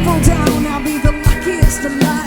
fall down, I'll be the luckiest alive.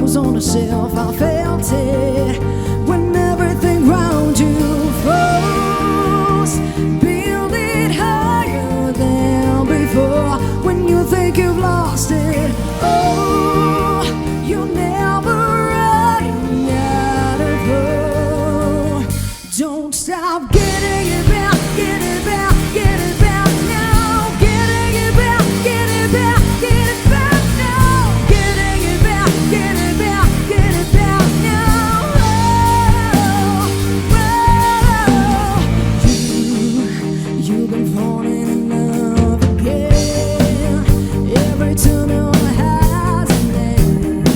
was on a shelf, I felt it when everything round you froze. Build it higher than before. When you think you've lost it, oh, you're never running out of hope. Don't stop getting it back, get it back, get it back now. Getting it back, get it back, get it back now. Getting it back, get it back, get it back now. Oh, you've been falling in love again. Every turn has an end.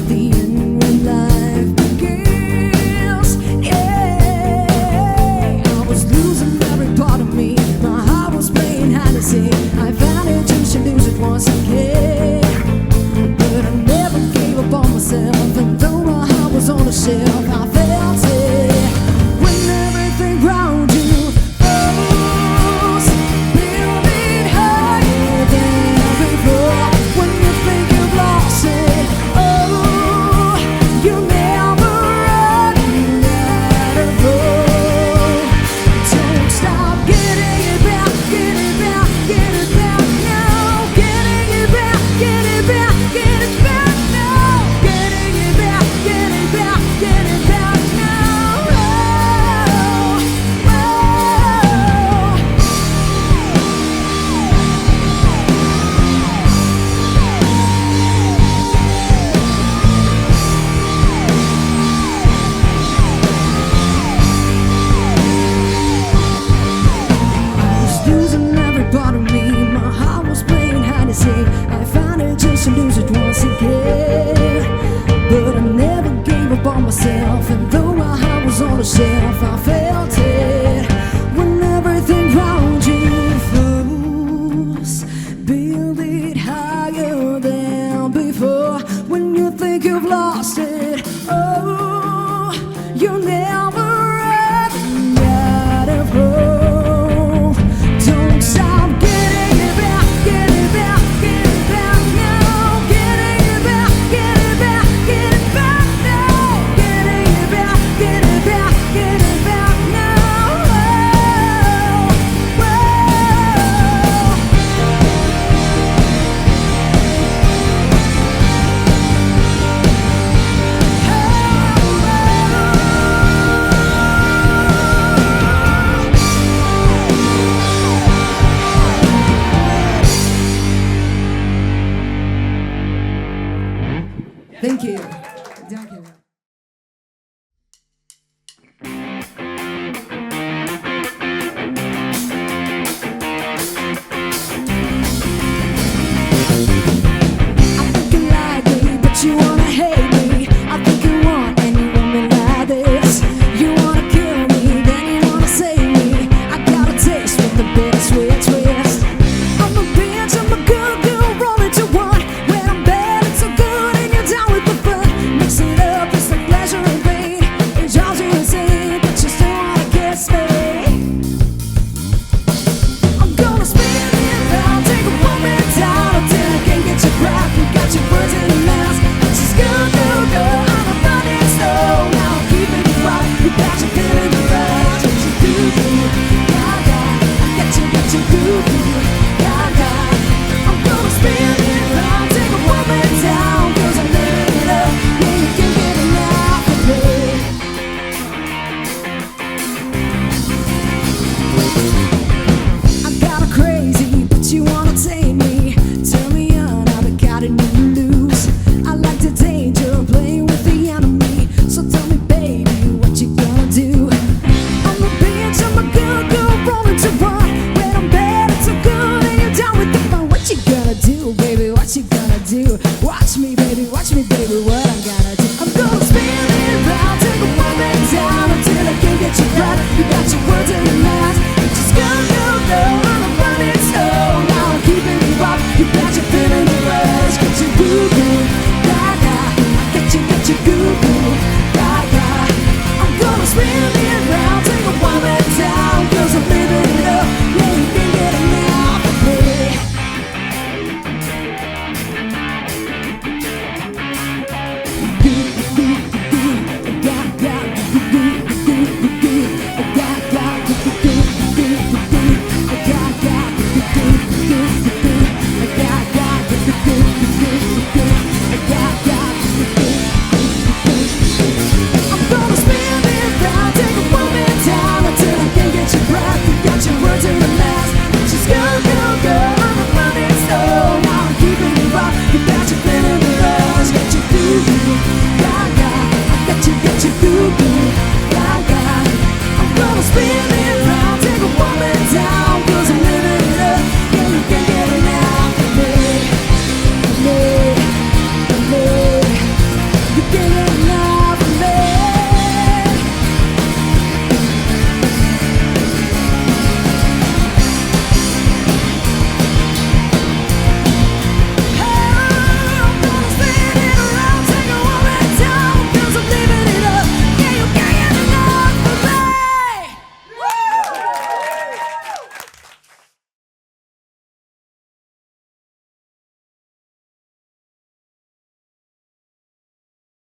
The end when life begins. Yeah, I was losing every part of me. My heart was playing hide and seek. I found it just to lose it once again. But I never gave up on myself, and though my heart was on a shelf, I felt it when everything round you froze. Build it higher than before. When you think you've lost it, oh, you're never running out of hope. Don't stop getting it back, get it back, get it back now. Getting it back, get it back, get it back now. Getting it back, get it back, get it back now. Oh, I was losing every part of me. My heart was playing hide and seek. I found it just to lose it once again. But I never gave up on myself, and though my heart was on a shelf, I felt it when everything round you froze. Build it higher than before. When you think you've lost it, oh, you're never running out of hope. Don't stop getting it back, get it back, get it back now. Getting it back, get it back, get it back now. Getting it back, get it back, get it back now. Oh, thank you.